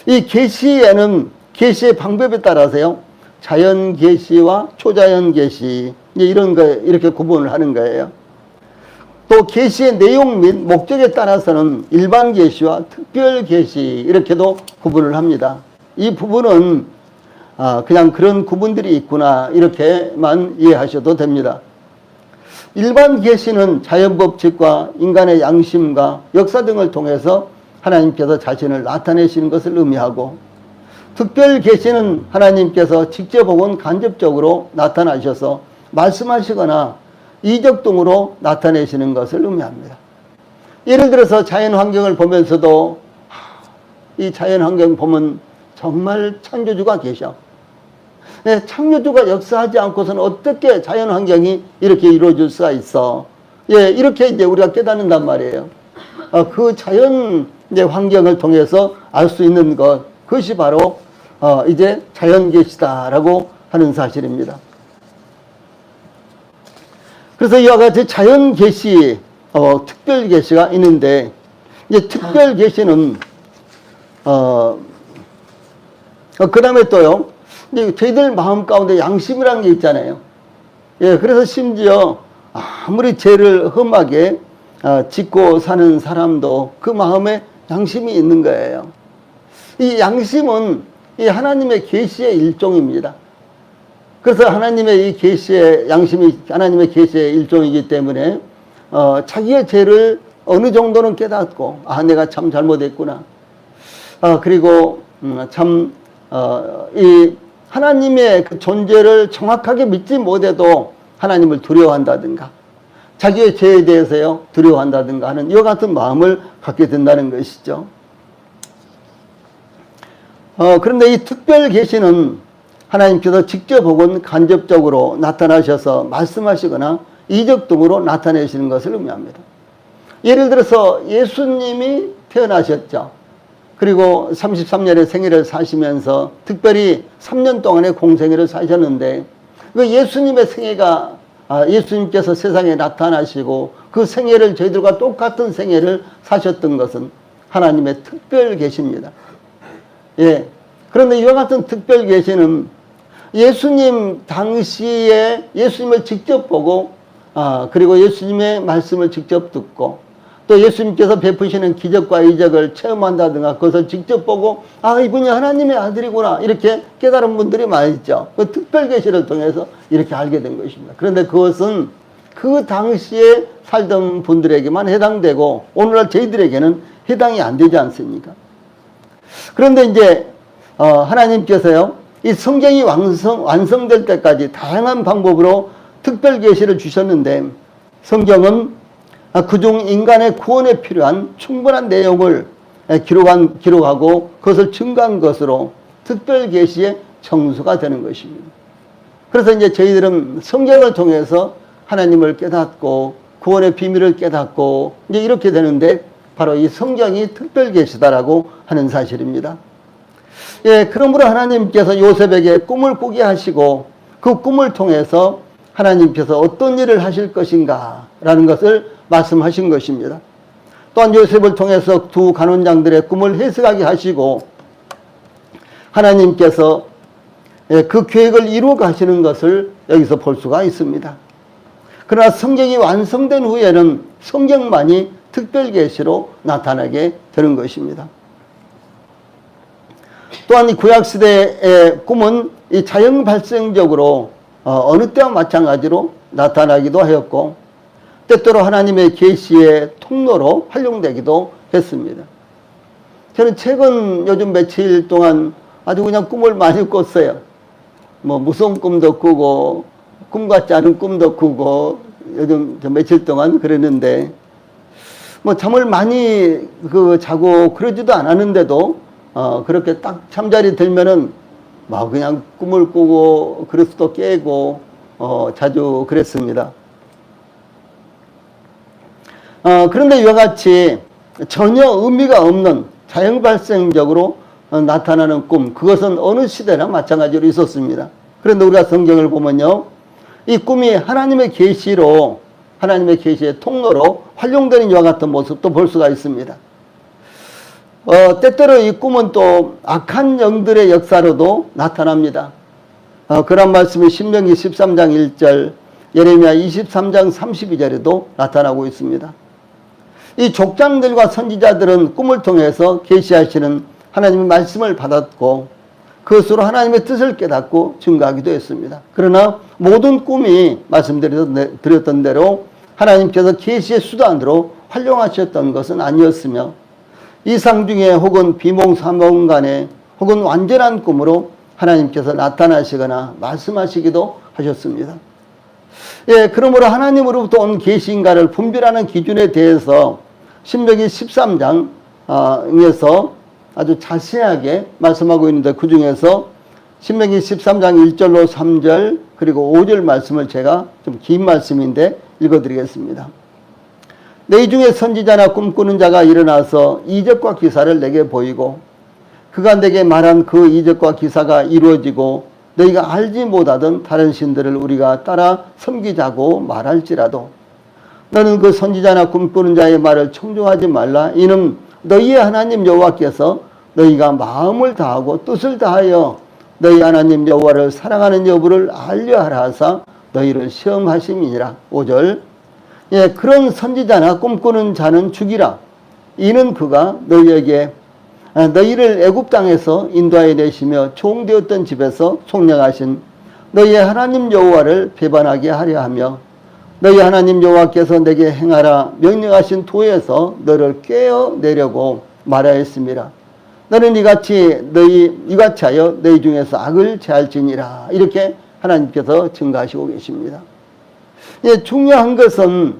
이 계시에는 계시의 방법에 따라서요, 자연 계시와 초자연 계시, 이런 거 이렇게 구분을 하는 거예요. 또 계시의 내용 및 목적에 따라서는 일반 계시와 특별 계시, 이렇게도 구분을 합니다. 이 부분은 그냥 그런 구분들이 있구나, 이렇게만 이해하셔도 됩니다. 일반 계시는 자연 법칙과 인간의 양심과 역사 등을 통해서 하나님께서 자신을 나타내시는 것을 의미하고, 특별 계시는 하나님께서 직접 혹은 간접적으로 나타나셔서 말씀하시거나 이적 등으로 나타내시는 것을 의미합니다. 예를 들어서 자연 환경을 보면서도 이 자연 환경 보면 정말 창조주가 계셔. 네, 창조주가 역사하지 않고서는 어떻게 자연 환경이 이렇게 이루어질 수가 있어. 예, 이렇게 이제 우리가 깨닫는단 말이에요. 그 자연 이제 환경을 통해서 알 수 있는 것, 그것이 바로 이제 자연 계시다라고 하는 사실입니다. 그래서 이와 같이 자연 계시, 특별 계시가 있는데, 이제 특별 계시는 그 다음에 또요, 이제 저희들 마음 가운데 양심이라는 게 있잖아요. 예, 그래서 심지어 아무리 죄를 험하게 짓고 사는 사람도 그 마음에 양심이 있는 거예요. 이 양심은 이 하나님의 계시의 일종입니다. 그래서 하나님의 이 계시의 양심이 하나님의 계시의 일종이기 때문에 자기의 죄를 어느 정도는 깨닫고, 내가 참 잘못했구나. 그리고 이 하나님의 그 존재를 정확하게 믿지 못해도 하나님을 두려워한다든가, 자기의 죄에 대해서요 두려워한다든가 하는 이와 같은 마음을 갖게 된다는 것이죠. 그런데 이 특별 계시는 하나님께서 직접 혹은 간접적으로 나타나셔서 말씀하시거나 이적 등으로 나타내시는 것을 의미합니다. 예를 들어서 예수님이 태어나셨죠. 그리고 33년의 생애를 사시면서 특별히 3년 동안의 공생애를 사셨는데, 그 예수님의 생애가 예수님께서 세상에 나타나시고 그 생애를 저희들과 똑같은 생애를 사셨던 것은 하나님의 특별 계시입니다. 예. 그런데 이와 같은 특별 계시는 예수님 당시에 예수님을 직접 보고, 그리고 예수님의 말씀을 직접 듣고, 또 예수님께서 베푸시는 기적과 이적을 체험한다든가 그것을 직접 보고, 이분이 하나님의 아들이구나 이렇게 깨달은 분들이 많이 있죠. 그 특별 계시를 통해서 이렇게 알게 된 것입니다. 그런데 그것은 그 당시에 살던 분들에게만 해당되고 오늘날 저희들에게는 해당이 안 되지 않습니까? 그런데 이제 하나님께서요 이 성경이 완성될 때까지 다양한 방법으로 특별 계시를 주셨는데, 성경은 그중 인간의 구원에 필요한 충분한 내용을 기록하고 그것을 증거한 것으로 특별 계시의 정수가 되는 것입니다. 그래서 이제 저희들은 성경을 통해서 하나님을 깨닫고 구원의 비밀을 깨닫고 이제 이렇게 되는데, 바로 이 성경이 특별 계시다라고 하는 사실입니다. 예, 그러므로 하나님께서 요셉에게 꿈을 꾸게 하시고 그 꿈을 통해서 하나님께서 어떤 일을 하실 것인가 라는 것을 말씀하신 것입니다. 또한 요셉을 통해서 두 간원장들의 꿈을 해석하게 하시고 하나님께서 그 계획을 이루어 가시는 것을 여기서 볼 수가 있습니다. 그러나 성경이 완성된 후에는 성경만이 특별 계시로 나타나게 되는 것입니다. 또한 이 구약시대의 꿈은 이 자연 발생적으로 어느 때와 마찬가지로 나타나기도 하였고, 때때로 하나님의 계시의 통로로 활용되기도 했습니다. 저는 최근 요즘 며칠 동안 아주 그냥 꿈을 많이 꿨어요. 무서운 꿈도 꾸고 꿈 같지 않은 꿈도 꾸고 요즘 며칠 동안 그랬는데, 잠을 많이 자고 그러지도 않았는데도 그렇게 딱 잠자리 들면은 그냥 꿈을 꾸고 그럴 수도 깨고 자주 그랬습니다. 그런데 이와 같이 전혀 의미가 없는 자연 발생적으로 나타나는 꿈, 그것은 어느 시대나 마찬가지로 있었습니다. 그런데 우리가 성경을 보면요, 이 꿈이 하나님의 계시로, 하나님의 계시의 통로로 활용되는 이와 같은 모습도 볼 수가 있습니다. 때때로 이 꿈은 또 악한 영들의 역사로도 나타납니다. 그런 말씀이 신명기 13장 1절, 예레미야 23장 32절에도 나타나고 있습니다. 이 족장들과 선지자들은 꿈을 통해서 계시하시는 하나님의 말씀을 받았고 그것으로 하나님의 뜻을 깨닫고 증거하기도 했습니다. 그러나 모든 꿈이 말씀드렸던 대로 하나님께서 계시의 수단으로 활용하셨던 것은 아니었으며, 이상 중에 혹은 비몽사몽 간에 혹은 완전한 꿈으로 하나님께서 나타나시거나 말씀하시기도 하셨습니다. 예, 그러므로 하나님으로부터 온 계시인가를 분별하는 기준에 대해서 신명기 13장에서 아주 자세하게 말씀하고 있는데, 그 중에서 신명기 13장 1절로 3절 그리고 5절 말씀을 제가 좀 긴 말씀인데 읽어드리겠습니다. 너희 중에 선지자나 꿈꾸는 자가 일어나서 이적과 기사를 내게 보이고 그가 내게 말한 그 이적과 기사가 이루어지고 너희가 알지 못하던 다른 신들을 우리가 따라 섬기자고 말할지라도 너는 그 선지자나 꿈꾸는 자의 말을 청종하지 말라. 이는 너희의 하나님 여호와께서 너희가 마음을 다하고 뜻을 다하여 너희 하나님 여호와를 사랑하는 여부를 알려하라 하사 너희를 시험하심이니라. 5절. 예, 그런 선지자나 꿈꾸는 자는 죽이라. 이는 그가 너희에게 너희를 애굽 땅에서 인도하여 내시며 종되었던 집에서 속량하신 너희의 하나님 여호와를 배반하게 하려 하며 너희 하나님 여호와께서 내게 행하라 명령하신 도에서 너를 꿰어내려고 말하였습니다. 너는 이같이 하여 너희 중에서 악을 제할지니라. 이렇게 하나님께서 증가하시고 계십니다. 예, 중요한 것은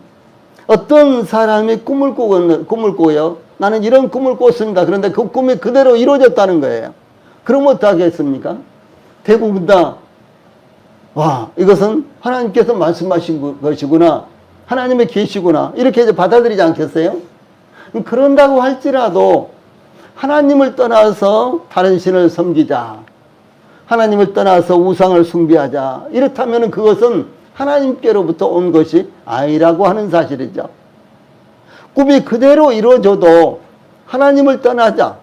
어떤 사람이 꿈을 꾸고요. 나는 이런 꿈을 꿨습니다. 그런데 그 꿈이 그대로 이루어졌다는 거예요. 그럼 어떡하겠습니까? 대부분 다, 와, 이것은 하나님께서 말씀하신 것이구나. 하나님의 계시구나. 이렇게 이제 받아들이지 않겠어요? 그런다고 할지라도 하나님을 떠나서 다른 신을 섬기자. 하나님을 떠나서 우상을 숭배하자. 이렇다면 그것은 하나님께로부터 온 것이 아니라고 하는 사실이죠. 꿈이 그대로 이루어져도 하나님을 떠나자,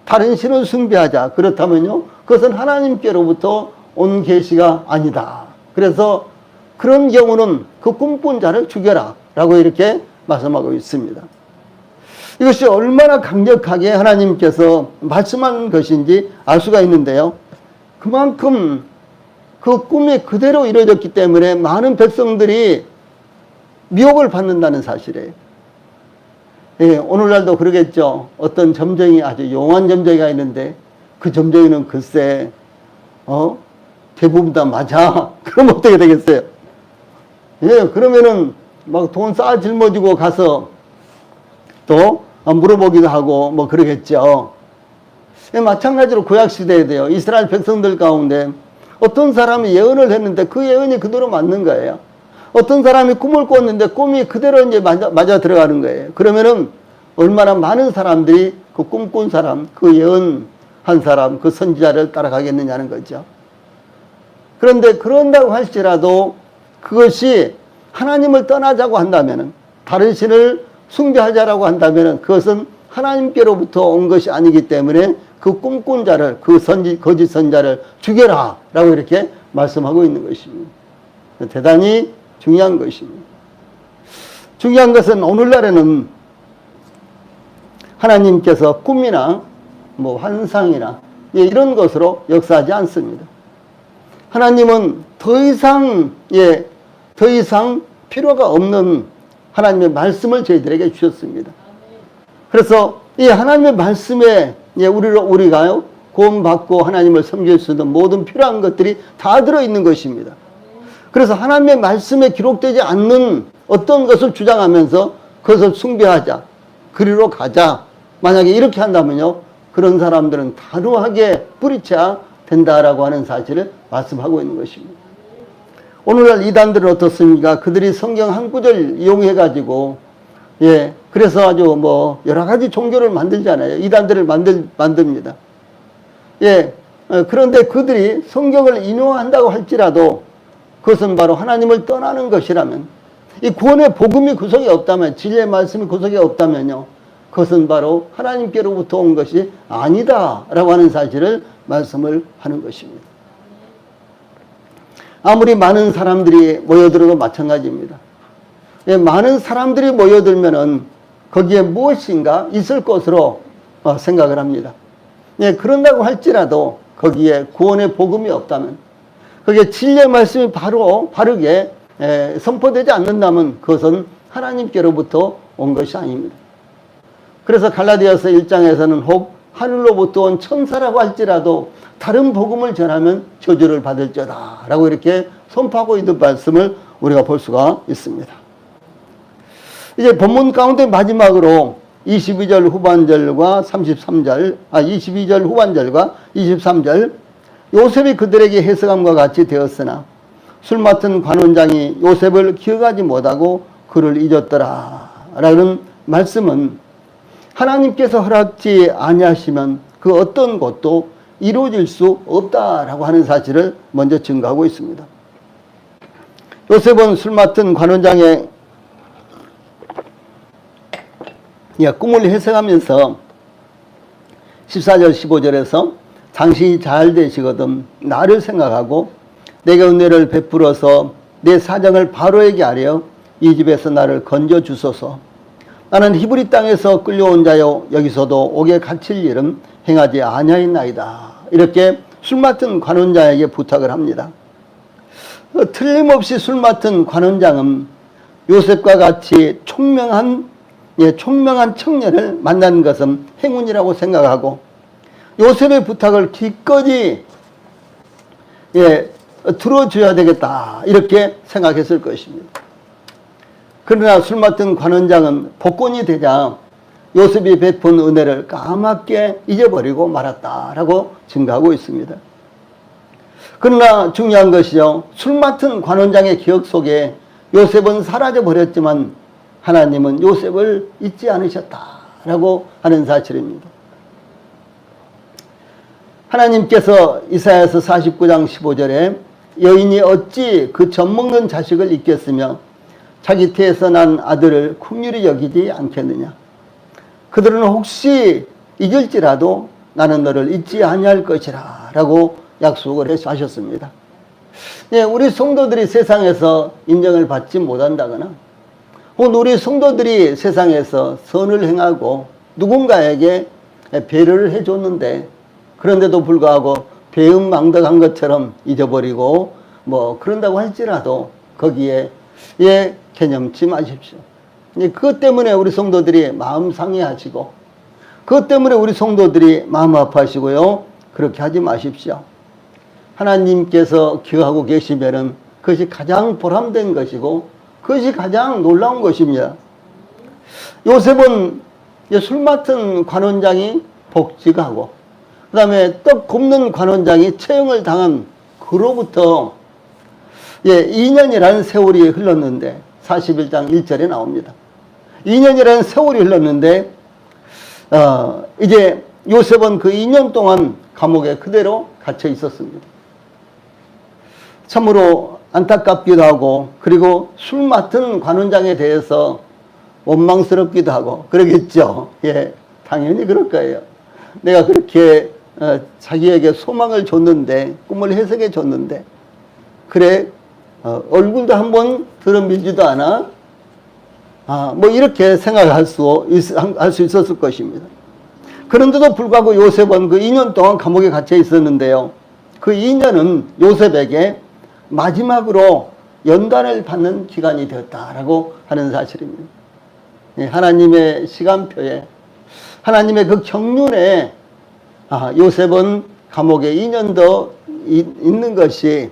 다른 신을 숭배하자. 그렇다면요, 그것은 하나님께로부터 온 계시가 아니다. 그래서 그런 경우는 그 꿈꾼 자를 죽여라 라고 이렇게 말씀하고 있습니다. 이것이 얼마나 강력하게 하나님께서 말씀한 것인지 알 수가 있는데요, 그만큼 그 꿈이 그대로 이루어졌기 때문에 많은 백성들이 미혹을 받는다는 사실이에요. 예, 오늘날도 그러겠죠. 어떤 점쟁이, 아주 용한 점쟁이가 있는데 그 점쟁이는 글쎄 대부분 다 맞아. 그럼 어떻게 되겠어요? 예, 그러면은 막 돈 쌓아 짊어지고 가서 또 물어보기도 하고 뭐 그러겠죠. 예, 마찬가지로 구약시대에도요, 이스라엘 백성들 가운데 어떤 사람이 예언을 했는데 그 예언이 그대로 맞는 거예요. 어떤 사람이 꿈을 꿨는데 꿈이 그대로 이제 맞아 들어가는 거예요. 그러면은 얼마나 많은 사람들이 그 꿈꾼 사람, 그 예언한 사람, 그 선지자를 따라가겠느냐는 거죠. 그런데 그런다고 할지라도 그것이 하나님을 떠나자고 한다면은, 다른 신을 숭배하자라고 한다면은 그것은 하나님께로부터 온 것이 아니기 때문에 그 꿈꾼 자를, 그 거짓 선자를 죽여라 라고 이렇게 말씀하고 있는 것입니다. 대단히 중요한 것입니다. 중요한 것은 오늘날에는 하나님께서 꿈이나 뭐 환상이나 이런 것으로 역사하지 않습니다. 하나님은 더 이상 필요가 없는 하나님의 말씀을 저희들에게 주셨습니다. 그래서 이 하나님의 말씀에 우리가요, 구원받고 하나님을 섬길 수 있는 모든 필요한 것들이 다 들어있는 것입니다. 그래서 하나님의 말씀에 기록되지 않는 어떤 것을 주장하면서 그것을 숭배하자, 그리로 가자, 만약에 이렇게 한다면요, 그런 사람들은 단호하게 뿌리쳐야 된다라고 하는 사실을 말씀하고 있는 것입니다. 오늘날 이단들은 어떻습니까? 그들이 성경 한 구절 이용해 가지고 그래서 아주 뭐 여러 가지 종교를 만들잖아요. 이단들을 만듭니다. 그런데 그들이 성경을 인용한다고 할지라도 그것은 바로 하나님을 떠나는 것이라면, 이 구원의 복음이 구석에 없다면, 진리의 말씀이 구석에 없다면요, 그것은 바로 하나님께로부터 온 것이 아니다라고 하는 사실을 말씀을 하는 것입니다. 아무리 많은 사람들이 모여들어도 마찬가지입니다. 많은 사람들이 모여들면은 거기에 무엇인가 있을 것으로 생각을 합니다. 그런다고 할지라도 거기에 구원의 복음이 없다면, 거기에 진리의 말씀이 바르게 선포되지 않는다면 그것은 하나님께로부터 온 것이 아닙니다. 그래서 갈라디아서 1장에서는 혹 하늘로부터 온 천사라고 할지라도 다른 복음을 전하면 저주를 받을지어다 라고 이렇게 선포하고 있는 말씀을 우리가 볼 수가 있습니다. 이제 본문 가운데 마지막으로 22절 후반절과 22절 후반절과 23절, 요셉이 그들에게 해석함과 같이 되었으나 술 맡은 관원장이 요셉을 기억하지 못하고 그를 잊었더라 라는 말씀은 하나님께서 허락지 아니하시면 그 어떤 것도 이루어질 수 없다라고 하는 사실을 먼저 증거하고 있습니다. 요셉은 술 맡은 관원장의 꿈을 해석하면서 14절 15절에서 당신이 잘 되시거든 나를 생각하고 내게 은혜를 베풀어서 내 사정을 바로에게 아뢰어 이 집에서 나를 건져 주소서. 나는 히브리 땅에서 끌려온 자요 여기서도 옥에 갇힐 일은 행하지 아니하였나이다. 이렇게 술 맡은 관원장에게 부탁을 합니다. 틀림없이 술 맡은 관원장은 요셉과 같이 총명한 청년을 만난 것은 행운이라고 생각하고 요셉의 부탁을 기꺼이 들어줘야 되겠다 이렇게 생각했을 것입니다. 그러나 술 맡은 관원장은 복권이 되자 요셉이 베푼 은혜를 까맣게 잊어버리고 말았다라고 증가하고 있습니다. 그러나 중요한 것이요, 술 맡은 관원장의 기억 속에 요셉은 사라져버렸지만 하나님은 요셉을 잊지 않으셨다라고 하는 사실입니다. 하나님께서 이사야서 49장 15절에 여인이 어찌 그 젖먹는 자식을 잊겠으며 자기 태에서 난 아들을 긍휼히 여기지 않겠느냐. 그들은 혹시 잊을지라도 나는 너를 잊지 아니할 것이라 라고 약속을 하셨습니다. 우리 성도들이 세상에서 인정을 받지 못한다거나 혹은 우리 성도들이 세상에서 선을 행하고 누군가에게 배려를 해줬는데 그런데도 불구하고 배은망덕한 것처럼 잊어버리고 그런다고 할지라도 거기에 개념치 마십시오. 그것 때문에 우리 성도들이 마음 상해하시고 그것 때문에 우리 성도들이 마음 아파하시고요. 그렇게 하지 마십시오. 하나님께서 기억하고 계시면은 그것이 가장 보람된 것이고 그것이 가장 놀라운 것입니다. 요셉은 술 맡은 관원장이 복직하고 그 다음에 떡 굽는 관원장이 처형을 당한 그로부터 2년이라는 세월이 흘렀는데 41장 1절에 나옵니다. 2년이라는 세월이 흘렀는데 이제 요셉은 그 2년 동안 감옥에 그대로 갇혀 있었습니다. 참으로 안타깝기도 하고 그리고 술 맡은 관원장에 대해서 원망스럽기도 하고 그러겠죠. 당연히 그럴 거예요. 내가 그렇게 자기에게 소망을 줬는데 꿈을 해석해 줬는데 그래 얼굴도 한번 들어밀지도 않아 이렇게 생각할 수 있었을 것입니다. 그런데도 불구하고 요셉은 그 2년 동안 감옥에 갇혀 있었는데요. 그 2년은 요셉에게 마지막으로 연단을 받는 기간이 되었다라고 하는 사실입니다. 하나님의 시간표에 하나님의 그 경륜에 요셉은 감옥에 2년 더 있는 것이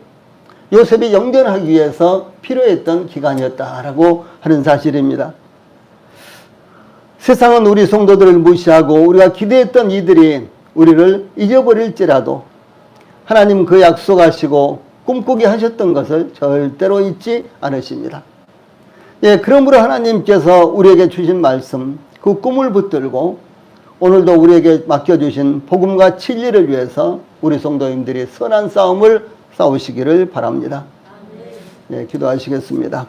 요셉이 영전하기 위해서 필요했던 기간이었다라고 하는 사실입니다. 세상은 우리 성도들을 무시하고 우리가 기대했던 이들이 우리를 잊어버릴지라도 하나님 그 약속하시고 꿈꾸게 하셨던 것을 절대로 잊지 않으십니다. 그러므로 하나님께서 우리에게 주신 말씀, 그 꿈을 붙들고 오늘도 우리에게 맡겨주신 복음과 진리를 위해서 우리 성도님들이 선한 싸움을 싸우시기를 바랍니다. 기도하시겠습니다.